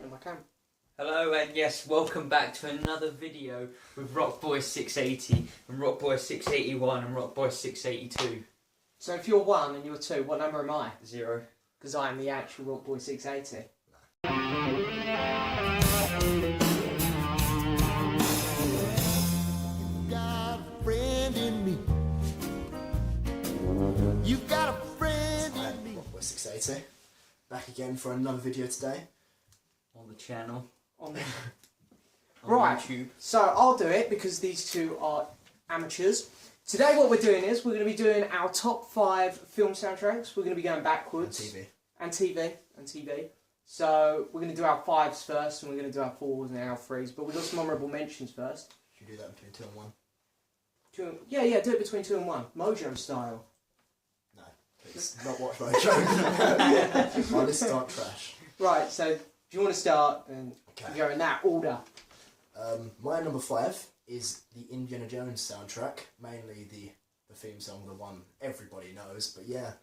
No, I can. Hello and yes, welcome back to another video with Rockboy 680 and Rockboy 681 and Rockboy 682. So if you're 1 and you're 2, what number am I? 0. Because I am the actual Rockboy 680. You've got a friend in me. Rockboy 680. Back again for another video today. On the channel. On right, YouTube. So I'll do it because these two are amateurs. Today what we're doing is we're going to be doing our top 5 film soundtracks. We're going to be going backwards. And TV. So we're going to do our 5s first and we're going to do our 4s and our 3s. But we've got some honourable mentions first. Should we do that between 2 and 1? Yeah, do it between 2 and 1. Mojo style. No, please. Not watch Mojo. My lists aren't trash. Right, so if you want to start, then Okay. go in that order. My number 5 is the Indiana Jones soundtrack. Mainly the theme song, the one everybody knows. But yeah,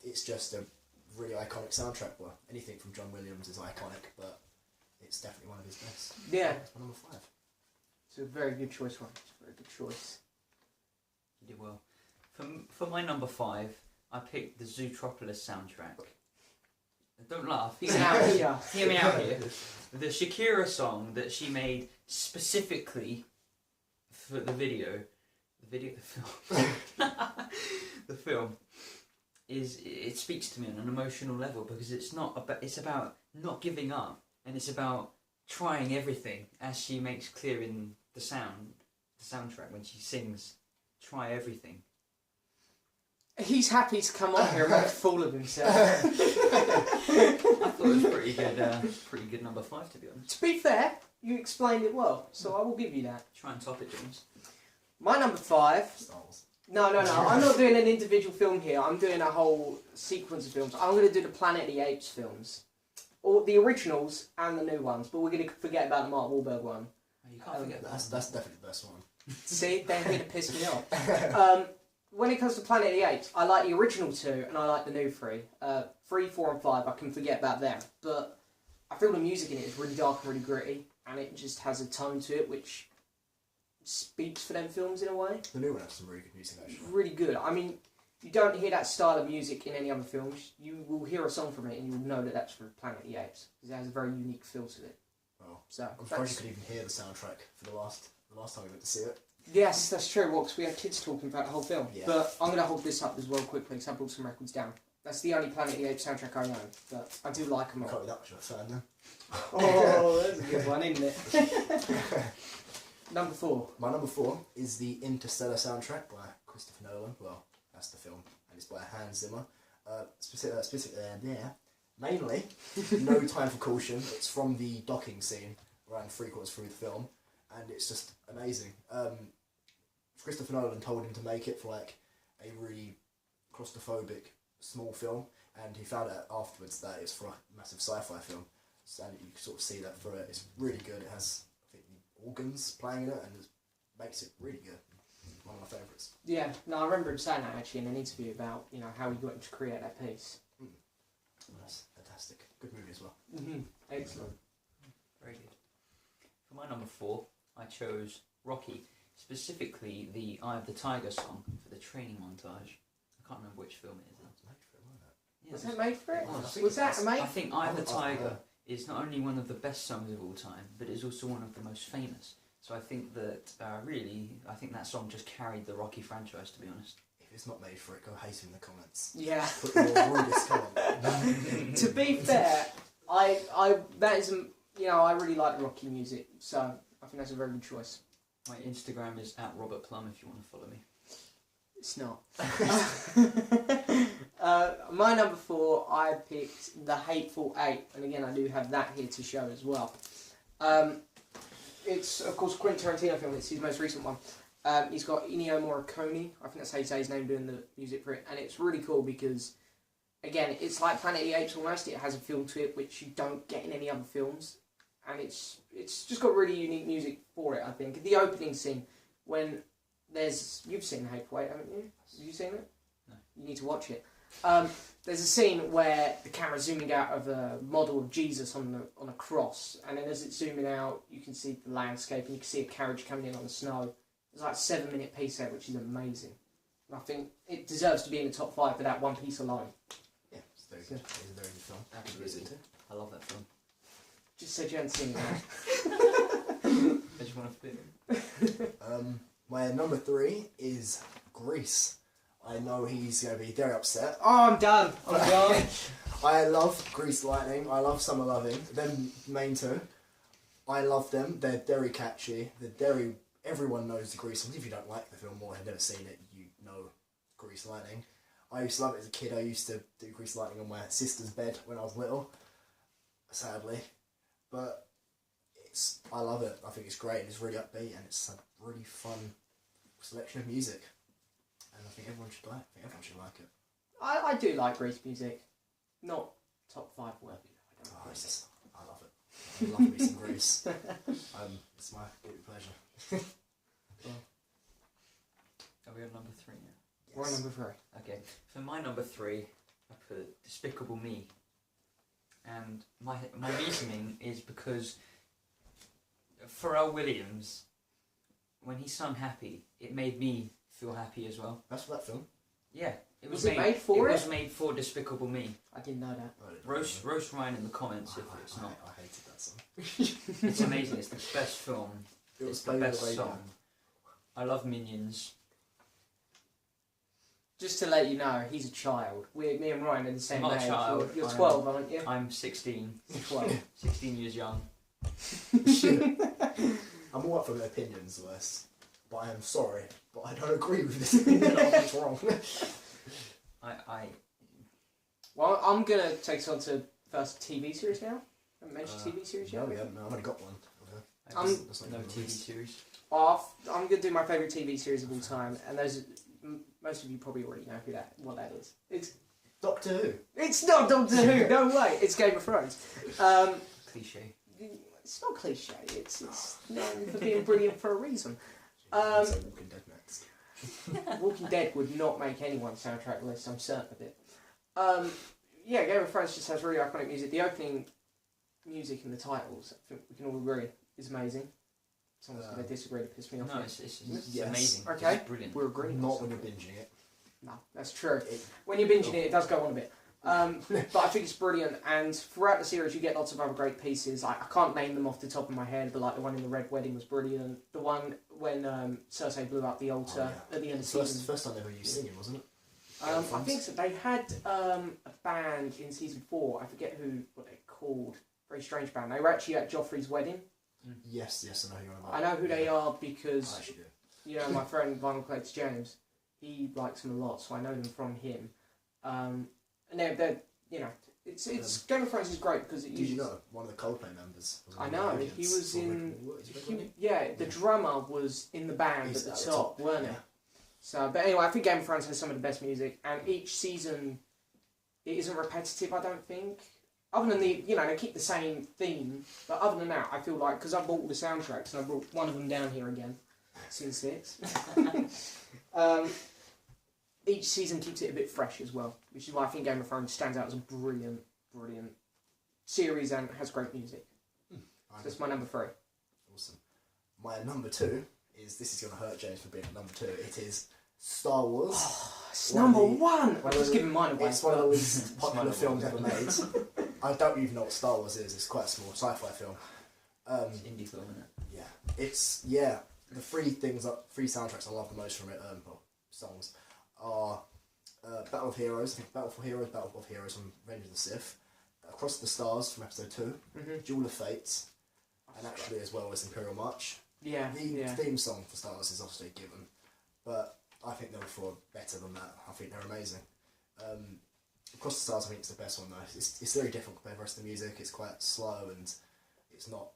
it's just a really iconic soundtrack. Well, anything from John Williams is iconic, but it's definitely one of his best. Yeah. It's my number 5. It's a very good choice, Ron. It's a very good choice. You did well. For my number 5, I picked the Zootropolis soundtrack. Don't laugh. Hear me out here. The Shakira song that she made specifically for the film it speaks to me on an emotional level because it's about not giving up, and it's about trying everything, as she makes clear in the soundtrack when she sings "Try Everything." He's happy to come on here and make a fool of himself. I thought it was pretty good number 5, to be honest. To be fair, you explained it well, so I will give you that. Try and top it, James. My number 5... Star Wars. No, I'm not doing an individual film here. I'm doing a whole sequence of films. I'm going to do the Planet of the Apes films. Or the originals and the new ones, but we're going to forget about the Mark Wahlberg one. Oh, you can't forget that. That's definitely the best one. See, they're here to piss me off. When it comes to Planet of the Apes, I like the original 2 and I like the new 3. 3, 4 and 5, I can forget about them. But I feel the music in it is really dark and really gritty, and it just has a tone to it which speaks for them films in a way. The new one has some really good music, actually. Really good. I mean, you don't hear that style of music in any other films. You will hear a song from it and you will know that that's from Planet of the Apes, because it has a very unique feel to it. Well, So I'm surprised you could even hear the soundtrack for the last time we went to see it. yes, that's true, because we had kids talking about the whole film. Yeah. But I'm going to hold this up as well quickly, because I brought some records down. That's the only Planet of the Apes soundtrack I own, but I do like them all. Can't be that much of a fan then. Oh, that's a good one, isn't it? Number 4. My number 4 is the Interstellar soundtrack by Christopher Nolan. Well, that's the film, and it's by Hans Zimmer. Mainly, No Time for Caution. It's from the docking scene around 3/4 through the film, and it's just amazing. Christopher Nolan told him to make it for like a really claustrophobic small film, and he found out afterwards that it's for a massive sci-fi film. So you can sort of see that through it. It's really good. It has, I think, the organs playing in it, and it makes it really good. One of my favourites. Yeah, no, I remember him saying that actually in an interview about, how he got him to create that piece. That's fantastic. Good movie as well. Excellent. Very good. For my number 4, I chose Rocky, specifically the Eye of the Tiger song for the training montage. I can't remember which film it is. Was that made for it? Oh, Was that made? I think Eye of the Tiger is not only one of the best songs of all time, but it's also one of the most famous. So I think that, I think that song just carried the Rocky franchise, to be honest. If it's not made for it, go hate him in the comments. Yeah. Put your rudest comment. To be fair, I really like the Rocky music, so I think that's a very good choice. My Instagram is @RobertPlum if you want to follow me. It's not. My number 4, I picked The Hateful Eight, and again I do have that here to show as well. It's of course a Quentin Tarantino film. It's his most recent one. He's got Ennio Morricone, I think that's how you say his name, doing the music for it, and it's really cool because, again, it's like Planet of the Apes almost. It has a feel to it which you don't get in any other films, and it's just got really unique music for it. I think the opening scene when you've seen The Hateful Eight, haven't you? Have you seen it? No. You need to watch it. There's a scene where the camera's zooming out of a model of Jesus on a cross, and then as it's zooming out, you can see the landscape and you can see a carriage coming in on the snow. It's like a 7-minute piece there, which is amazing. And I think it deserves to be in the top 5 for that one piece alone. Yeah, it's very good. It's a very good film. Absolutely. I love that film. Just said you hadn't seen it. I just want to fit in. My number 3 is Grease. I know he's going to be very upset. Oh, I'm done. I'm done. I love Grease Lightning. I love Summer Loving. Them main two. I love them. They're very catchy. Everyone knows the Grease songs. If you don't like the film or have never seen it, you know Grease Lightning. I used to love it as a kid. I used to do Grease Lightning on my sister's bed when I was little. Sadly. But I love it. I think it's great. It's really upbeat and it's a really fun selection of music. And I think everyone should like it. I do like Grease music. Not top 5 worthy. I love it. I love me some Grease. It's my guilty pleasure. Are we on number 3 now? Yes. We're on number 3. Okay, for my number 3, I put Despicable Me. And my reasoning is because Pharrell Williams, when he sung Happy, it made me feel happy as well. That's for that film. Yeah. Was it made for it? It was made for Despicable Me. I didn't know that. Roast Ryan in the comments if it's not. I hated that song. It's amazing. It's the best film. It's the best song. I love Minions. Just to let you know, he's a child. Me and Ryan are the same I'm age. not a child. You're 12, aren't you? I'm 16. 12. 16 years young. I'm all up for my opinions, Wes. But I am sorry, but I don't agree with this opinion. It's wrong. Well, I'm going to take us on to first TV series now. Haven't mentioned TV series yet? No, we haven't. No, I've only got one. That's no TV series. I'm going to do my favourite TV series of all time, and most of you probably already know what that is. It's Doctor Who. It's not Doctor Who, no way. It's Game of Thrones. Cliche. It's not cliche. It's known for being brilliant for a reason. Walking Dead next. Walking Dead would not make anyone's soundtrack list, I'm certain of it. Yeah, Game of Thrones just has really iconic music. The opening music and the titles, I think we can all agree, is amazing. Someone's going to disagree to piss me off. No, it's Yes. amazing. Okay. It's brilliant. We're agreeing. Not when you're binging it. No, that's true. When you're binging it does go on a bit. But I think it's brilliant, and throughout the series you get lots of other great pieces. I can't name them off the top of my head, but like the one in the Red Wedding was brilliant. The one when Cersei blew up the altar at the end of the season. First time ever you singing, wasn't it? I think so. They had a band in season 4. I forget what they're called. Very strange band. They were actually at Joffrey's wedding. Yes, I know who you're on about. I know who they are because I actually do. you know my friend Vinyl Collector James. He likes them a lot, so I know them from him. And they're it's Game of Thrones is great because it Did you know one of the Coldplay members? Was I know the he was in. Red The drummer was in the band He's at the top, weren't he? So, but anyway, I think Game of Thrones has some of the best music, and each season it isn't repetitive. I don't think, other than they keep the same theme, but other than that, I feel like because I bought all the soundtracks and I brought one of them down here again, Sin 6. Each season keeps it a bit fresh as well, which is why I think Game of Thrones stands out as a brilliant series and has great music. So that's my number 3. Awesome. My number 2 is, this is going to hurt James for being number 2. It is Star Wars. Oh, it's number 1. I'm just giving mine away. It's one of the least popular films ever made. I don't even know what Star Wars is. It's quite a small sci-fi film. It's an indie film, isn't it? Yeah. It's the 3 soundtracks I love the most from it. Songs are Battle of Heroes. I think Battle of Heroes from Revenge of the Sith. Across the Stars from episode 2. Duel of Fates. And actually as well as Imperial March. The theme song for Star Wars is obviously a given, but I think they'll fall better than that. I think they're amazing. Across the Stars, I think it's the best one though. It's very different compared to the rest of the music. It's quite slow and it's not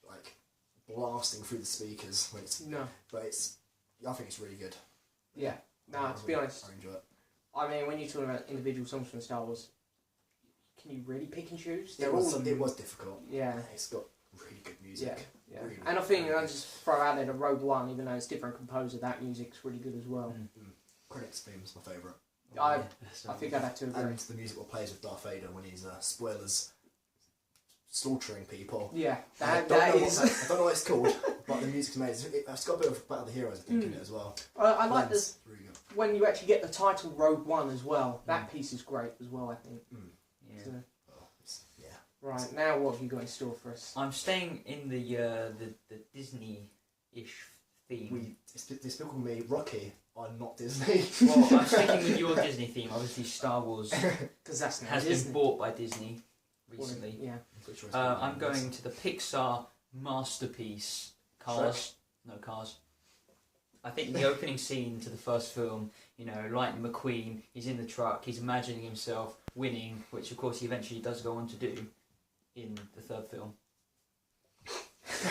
like blasting through the speakers when it's. No. But I think it's really good. Yeah. No, to be honest, I enjoy it. I mean, when you're talking about individual songs from Star Wars, can you really pick and choose? It was difficult. Yeah. It's got really good music. Yeah. Really, and I think I'll just throw out there the Rogue One, even though it's different composer, that music's really good as well. Credits theme's my favourite. I best I of think all. I'd have to agree. And the music what plays with Darth Vader when he's spoilers slaughtering people. Yeah, I that don't know is. I don't know what it's called, but the music's amazing. It's got a bit of Battle of the Heroes, I think, in it as well. I like Blends this really good. when you actually get the title Rogue One as well. That piece is great as well, I think. Yeah. So, Oh, yeah. right, now what have you got in store for us? I'm staying in the Disney-ish theme. Despicable Me, Rocky are not Disney. Well, I'm sticking with your Disney theme. Obviously, Star Wars Because that's now has Disney. been bought by Disney recently. Yeah. I'm going to the Pixar masterpiece, Cars. No, Cars. I think the opening scene to the first film, you know, Lightning McQueen, he's in the truck, he's imagining himself winning, which of course he eventually does go on to do in the third film.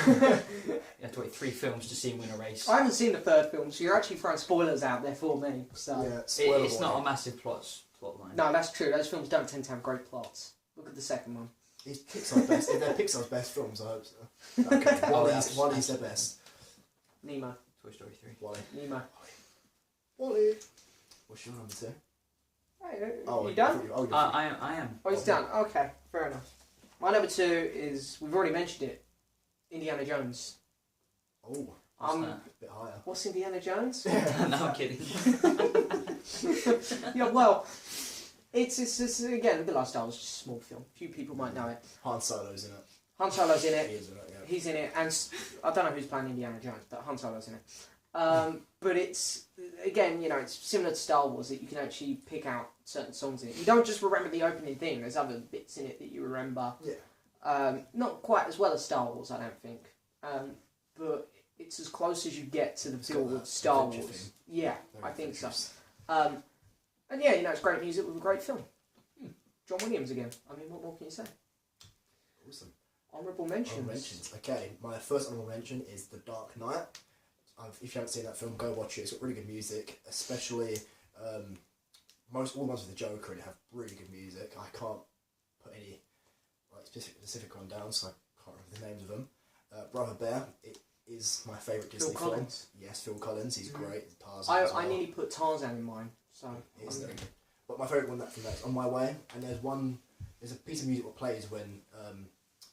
You have to wait 3 films to see him win a race. I haven't seen the third film, so you're actually throwing spoilers out there for me. So yeah, It's not a massive plot line. no, that's true. Those films don't tend to have great plots. Look at the second one. It's Pixar's best. They're Pixar's best films, I hope so. Okay, Wally's their best. Nemo. Toy Story 3. Wally. Nemo. Wally. What's your number 2? Hey, Oh, you done? I am. Oh, he's done. Okay, fair enough. My number 2 is, we've already mentioned it, Indiana Jones. Oh, What's that? a bit higher. What's Indiana Jones? No, I'm kidding. Yeah, well, it's again, a bit like Star Wars, just a small film. Few people might know it. Han Solo's in it. Han Solo's in He it. is in it, yeah. He's in it, and I don't know who's playing Indiana Jones, but Han Solo's in it. But it's, again, you know, it's similar to Star Wars, that you can actually pick out certain songs in it. You don't just remember the opening thing, there's other bits in it that you remember. Yeah. Not quite as well as Star Wars, I don't think. But it's as close as you get to the It's feel got of that Star adventure Wars. theme. Yeah, Very I think so. adventurous. And yeah, you know, it's great music with a great film. John Williams again. I mean, what more can you say? Awesome. Honourable mentions. Honourable mentions. Okay, my first honourable mention is The Dark Knight. If you haven't seen that film, go watch it. It's got really good music, especially all the ones with the Joker in it have really good music. I can't put any like specific one down, so I can't remember the names of them. Brother Bear, it is my favourite Disney film. Collins. Yes, Phil Collins, he's great. Tarzan as I well. nearly put Tarzan in mine, so. It is very good. But my favourite one from that is On My Way, and there's a piece of music that plays when,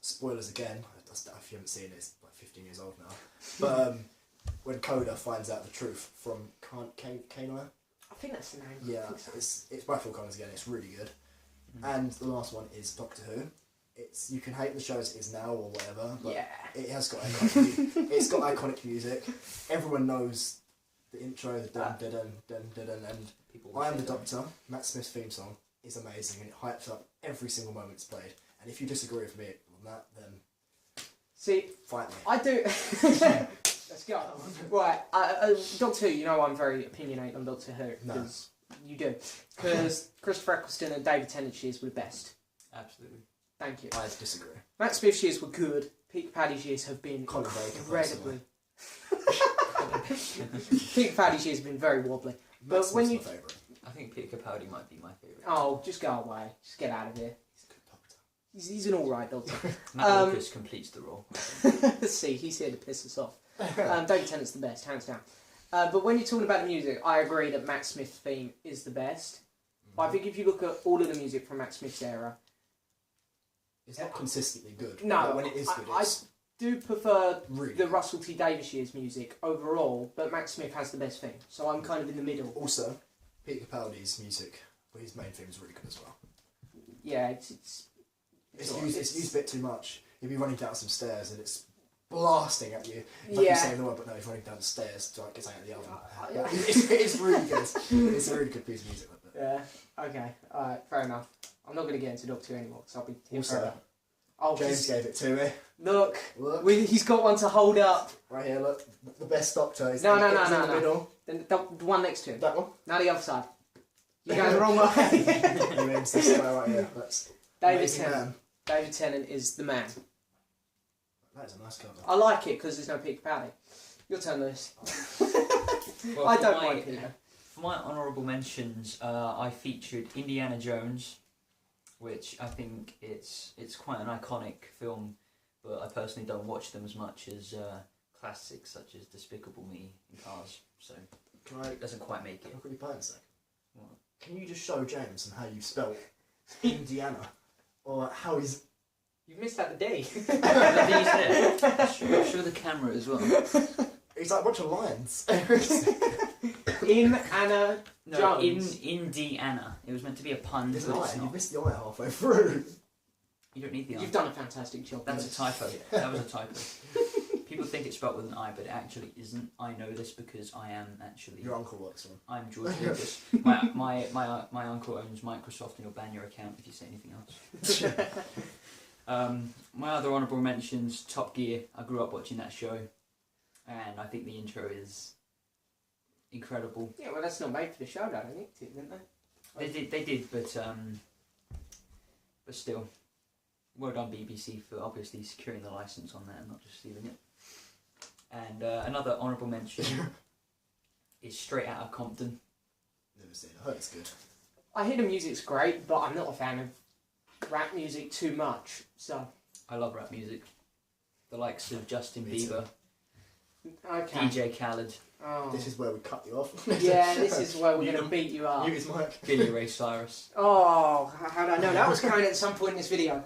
spoilers again, if you haven't seen it, it's like 15 years old now, but when Coda finds out the truth from Kano. I think that's the name. Yeah, I think so. it's by Phil Collins again, it's really good. And the last one is Doctor Who. You can hate the show as it is now or whatever, but Yeah. it has got iconic music. Everyone knows the intro, the dun dun dun dun dun dun, and People I Am the say that. Doctor, Matt Smith's theme song, is amazing and it hypes up every single moment it's played. And if you disagree with me on that, then See, fight me. I do. Let's go. Right, Doctor Who, you know I'm very opinionated on Doctor Who. No. Because you do. Because Christopher Eccleston and David Tennant's years were the best. Absolutely. Thank you. I disagree. Matt Smith's years were good. Peter Capaldi's years have been Colin Baker, incredibly. Peter Capaldi's years have been very wobbly. But Matt when Smith's you. my favourite. I think Peter Capaldi might be my favourite. Oh, just go away. Just get out of here. He's a good Doctor. He's an alright Doctor. Matt Lucas completes the role. See, he's here to piss us off. David Tennant's the best, hands down. But when you're talking about the music, I agree that Matt Smith's theme is the best. But I think if you look at all of the music from Matt Smith's era, It's not consistently good. no, but when it is good, I it's do prefer really the good. Russell T Davies year's music overall, but Matt Smith has the best theme. So I'm kind of in the middle. Also, Peter Capaldi's music, but his main theme is really good as well. Yeah, It's alright. used a bit too much. He'd be running down some stairs and it's blasting at you. Like Yeah. you're saying the word, but no, he's running down the stairs to like get something out of the oven. Yeah. It's really good. It's a really good piece of music. Like that. Yeah, okay, alright, fair enough. I'm not going to get into Doctor Who anymore because I'll be here Also, forever. Oh, James gave it to me. look, Look, he's got one to hold up. right here, look. The best Doctor is No, is in no. the middle. Then the one next to him. That one. Now the other side. You're going the wrong way. He means this guy right here. That's David amazing Tennant. man. David Tennant is the man. That is a nice cover. I like it because there's no Peter Capaldi. Your turn, Lewis. Well, I for don't my- mind Peter. For my honourable mentions, I featured Indiana Jones, which I think it's quite an iconic film, but I personally don't watch them as much as classics such as Despicable Me and Cars, so Can I it doesn't quite make it. quickly buy in a sec? What? can you just show James and how you spell Indiana? Or how he's... You've missed out the D. Show the camera as well. It's like a bunch of lines. In Anna No, Jones. in Indiana. It was meant to be a pun. There's but an it's I. You not. missed the I halfway through. You don't need the I. You've done a fantastic job. That's a typo. That was a typo. People think it's spelled with an I, but it actually isn't. I know this because I am actually. Your uncle works for him. I'm George Lucas. My uncle owns Microsoft, and he'll ban your account if you say anything else. My other honourable mentions: Top Gear. I grew up watching that show, and I think the intro is incredible. Yeah, well, that's not made for the show, though, I think, didn't they? They did, but still, well done BBC for obviously securing the license on that and not just stealing it. And another honourable mention is Straight Outta Compton. Never seen it. I heard it's good. I hear the music's great, but I'm not a fan of rap music too much, so... I love rap music. The likes of Justin Me too. Bieber, Okay. DJ Khaled, Oh. This is where we cut you off. Yeah, this is where we're Mute going to him. beat you up. Mute his mic. Billy Ray Cyrus. Oh, how did I know? That was coming at some point in this video.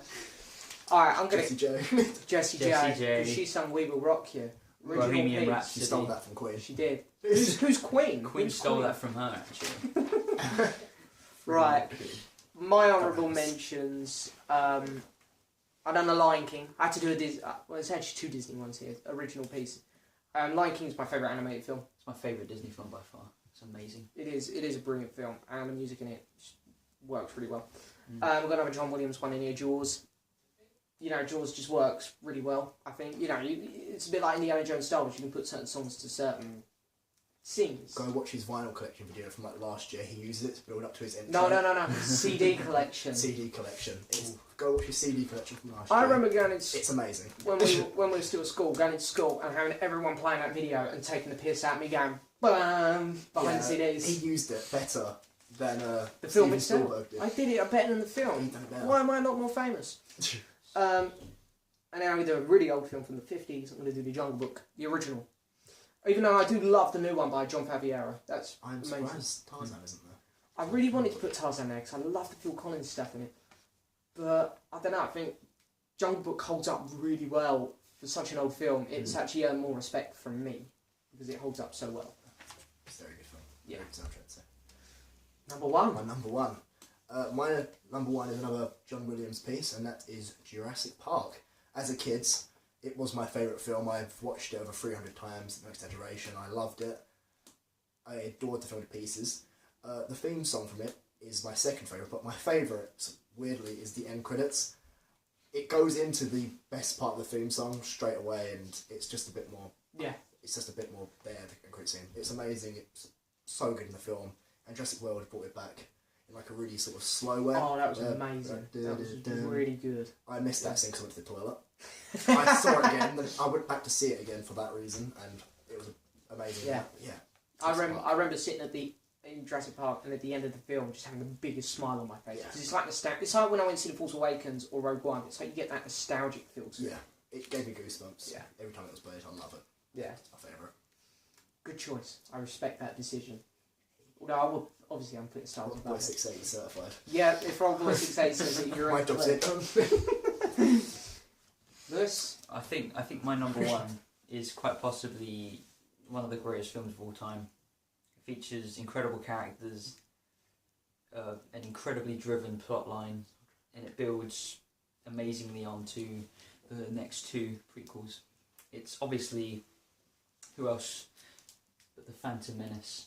Alright, I'm going to... Jessie J. Jessie J. Jessie J. Because she sung We Will Rock You. Original Bohemian piece. Rhapsody. She stole that from Queen. She did. Who's Queen? Queen Who's stole that from her, actually. Right. My honourable Dumbass. mentions. I done The Lion King. I had to do a Disney. Well, it's actually 2 Disney ones here. Original piece. Lion King is my favourite animated film. It's my favourite Disney film by far. It's amazing. It is a brilliant film, and the music in it works really well. Mm. We're gonna have a John Williams one in here, Jaws. You know, Jaws just works really well. I think it's a bit like Indiana Jones Star Wars. You can put certain songs to certain scenes. Go watch his vinyl collection video from like last year. He uses it to build up to his intro. No. CD collection. CD collection. Go watch his CD collection from last I year. remember going into It's amazing. when we were still at school, going into school and having everyone playing that video and taking the piss out of me, going bam behind the CDs. He used it better than The film Steven itself. Spielberg did. I did it better than the He film. done it better. Why am I not more famous? And then I'm going to do a really old film from the 50s. I'm going to do The Jungle Book, the original. Even though I do love the new one by John Favreau. That's I'm amazing. surprised Tarzan isn't there. I really wanted to put Tarzan there because I love the Phil Collins stuff in it. But I don't know, I think Jungle Book holds up really well for such an old film. It's actually earned more respect from me because it holds up so well. It's a very good film. Yeah. Very good soundtrack, so. Number 1. My number one. My number one is another John Williams piece, and that is Jurassic Park. As a kid, it was my favourite film. I've watched it over 300 times, no exaggeration. I loved it. I adored the film to pieces. The theme song from it is my second favourite, but my favourite, weirdly, is the end credits. It goes into the best part of the theme song straight away, and it's just a bit more... Yeah. It's just a bit more there, the credit scene. It's amazing. It's so good in the film. And Jurassic World brought it back in like a really sort of slow way. Oh, that was amazing. That was really good. I missed that scene because I went to the toilet. I saw it again, then I went back to see it again for that reason, and it was amazing. Yeah. Yeah. I remember sitting in Jurassic Park and at the end of the film just having the biggest smile on my face. Yeah. Because it's like it's like when I went to see The Force Awakens or Rogue One. It's like you get that nostalgic feel to it. Yeah. It gave me goosebumps. Yeah. Every time it was played, I love it. Yeah. It's my favourite. Good choice. I respect that decision. Although I will, obviously I'm putting Star Wars Boy above it. 680 certified. Yeah, if Roll Boy 68 says that you're My in job's play. it. Lewis? I think my number one is quite possibly one of the greatest films of all time. It features incredible characters, an incredibly driven plot line, and it builds amazingly onto the next 2 prequels. It's obviously, who else but the Phantom Menace.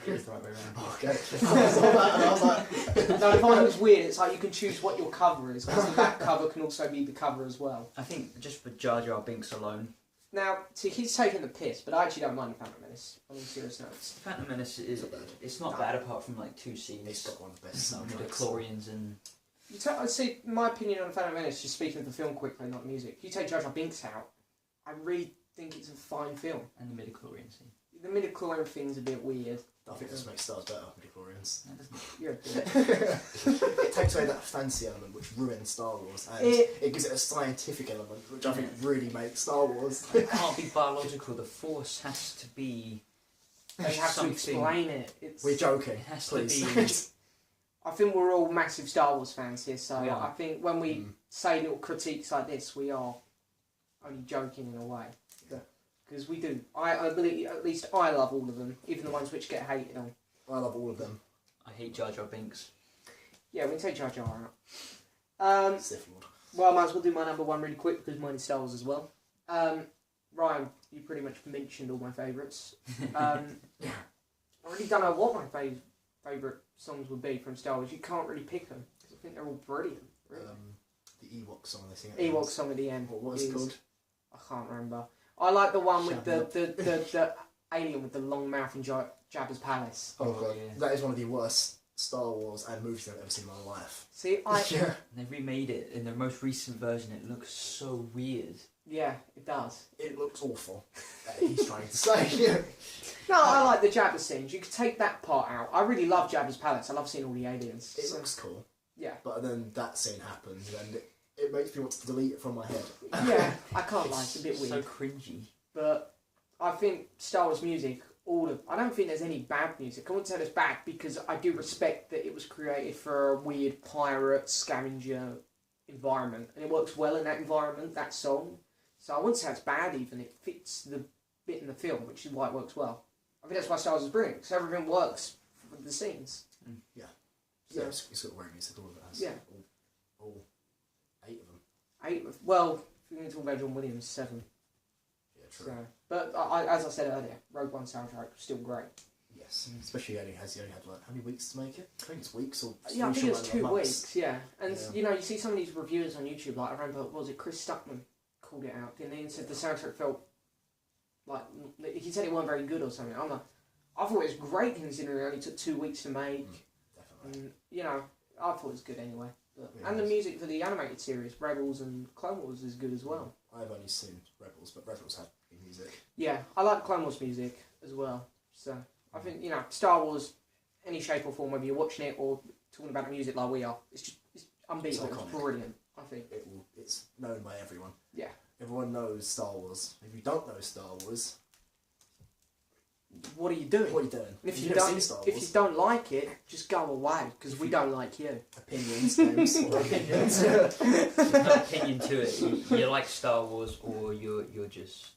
Get it the right way around. Okay. I saw that and I was like... No, I find it was weird. It's like you can choose what your cover is, because the back cover can also be the cover as well. I think just for Jar Jar Binks alone, Now, see, he's taking the piss, but I actually don't mind the Phantom Menace. On serious notes. the Phantom Menace is Not bad. it's not bad apart from like 2 scenes. It's got one of the best Like soundtracks. midichlorians and I'd say my opinion on the Phantom Menace, just speaking of the film quickly, not the music. If you take Jar Jar Binks out, I really think it's a fine film. the midichlorian scene. The midichlorian thing's a bit weird. I think this makes stars better, midichlorians. That doesn't- You're a dick. It takes away that fancy element which ruins Star Wars, and It- it gives it a scientific element which I think really makes Star Wars. It can't be biological. The Force has to be They have to Something- explain it. It's, We're joking. It has Please. to be. I think we're all massive Star Wars fans here, so We are. I think when we say little critiques like this, we are only joking in a way. Because we do. I believe, at least I love all of them, even the ones which get hated on. I love all of them. I hate Jar Jar Binks. Yeah, we can take Jar Jar out. Sith Lord. Well, I might as well do my number one really quick because mine is Star Wars as well. Ryan, you pretty much mentioned all my favourites. I really don't know what my favourite songs would be from Star Wars. You can't really pick them because I think they're all brilliant. Really. The Ewok song they sing. At the Ewok end. song at the end. What was it called? I can't remember. I like the one with Shut the alien with the long mouth in Jabba's palace. Oh god, yeah. that is one of the worst Star Wars and movies I've ever seen in my life. See, Yeah. They remade it in the most recent version. It looks so weird. yeah, it does. It looks awful. He's trying to say. Yeah. No, I like the Jabba scenes. You could take that part out. I really love Jabba's palace. I love seeing all the aliens. It So, looks cool, yeah. but then that scene happens and it makes me want to delete it from my head. Yeah, I can't lie. It's a bit So weird. cringy. But I think Star Wars music, I don't think there's any bad music. I wouldn't say there's bad because I do respect that it was created for a weird pirate scavenger environment, and it works well in that environment, that song. So I wouldn't say it's bad even. It fits the bit in the film, which is why it works well. I think that's why Star Wars is brilliant, because everything works for the scenes. Yeah, So, it's got great music. All of it has. Yeah. All 8 of them. 8, well, if you're going to talk about John Williams, 7. Yeah, true. So, but as I said earlier, Rogue One soundtrack still great. Yes, especially he only had like how many weeks to make it? I think it's weeks or Yeah, I think it's 2 months. weeks. Yeah, and Yeah. you know, you see some of these reviewers on YouTube. Like I remember, what was it Chris Stuckman called it out, didn't he? And said the soundtrack felt like he said it wasn't very good or something. I'm like, I thought it was great considering it only took 2 weeks to make, Definitely. and you know, I thought it was good anyway. But, Yeah, and the it is. music for the animated series, Rebels and Clone Wars, is good as well. I've only seen Rebels, but Rebels had good music. Yeah, I like Clone Wars music as well. So I think, you know, Star Wars, any shape or form, whether you're watching it or talking about the music like we are, it's unbeatable. It's iconic. brilliant, I think. It's known by everyone. Yeah. Everyone knows Star Wars. If you don't know Star Wars, What are you doing? what are you doing? And if You've you never don't, seen Star Wars, if you don't like it, just go away because we don't like you. opinions, games, or opinions. There's no opinion to it. You like Star Wars, or you're just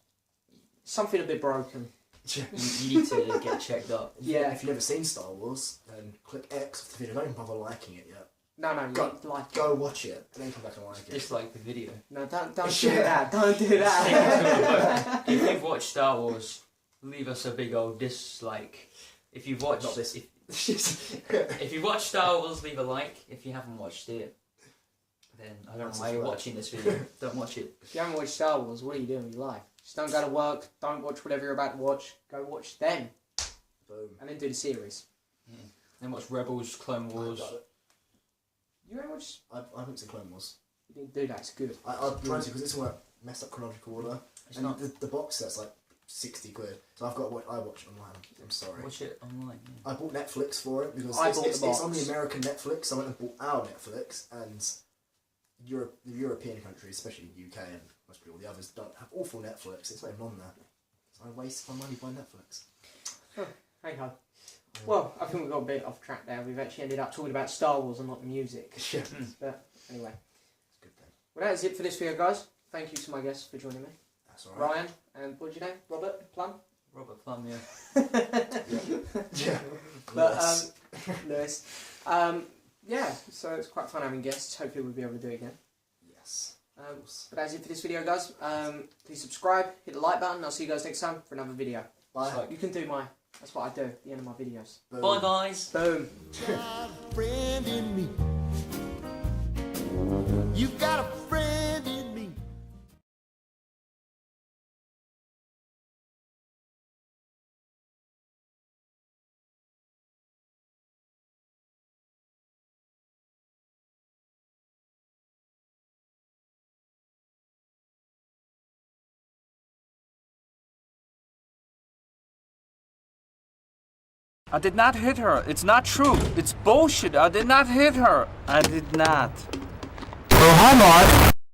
Something a bit broken. you need to get checked up. Yeah. If you've never seen Star Wars, then click X off the video. Don't even bother liking it yet. No, you Go- need to like it. Go watch it, and then come back and like it. Dislike the video. No, don't do Yeah. that. Don't do that. If you've watched Star Wars, leave us a big old dislike. If you've watched Not this. if you've watched Star Wars, leave a like. If you haven't watched it, then I don't know why you're Unsubscribe. watching this video. Don't watch it. If you haven't watched Star Wars, what are you doing with your life? Just don't go to work. Don't watch whatever you're about to watch. Go watch them, Boom. and then do the series. Then watch Rebels, Clone Wars. You ain't watched. I haven't seen Clone Wars. You didn't do that. It's good. I've tried to because this one messed up chronological order, It's and not. the box set's like £60. So I've got to watch. I watch it online. I'm sorry. Watch it online. Yeah. I bought Netflix for it because I it's, bought the it's, it's on the box. American Netflix. So I went and bought our Netflix, and the European countries, especially the UK and most all the others, don't have awful Netflix. It's not even on there. So I waste my money buying Netflix. Hey ho. Well, I think we got a bit off track there. We've actually ended up talking about Star Wars and not the music. Yeah, But anyway, it's a good thing. well, that is it for this video, guys. Thank you to my guests for joining me, That's all right. Ryan and what's your name? Robert Plum. Robert Plum, yeah. Yeah. But Yes. Lewis. Yeah. So it's quite fun having guests. Hopefully we'll be able to do it again. Yes. Of course. But that's it for this video, guys. Please subscribe, hit the like button. I'll see you guys next time for another video. Bye. Like- You can do my. That's what I do at the end of my videos. Boom. Bye, guys. Boom. got a friend in me. You got a friend in me. I did not hit her. It's not true. It's bullshit. I did not hit her. I did not. Oh, hi, Mark.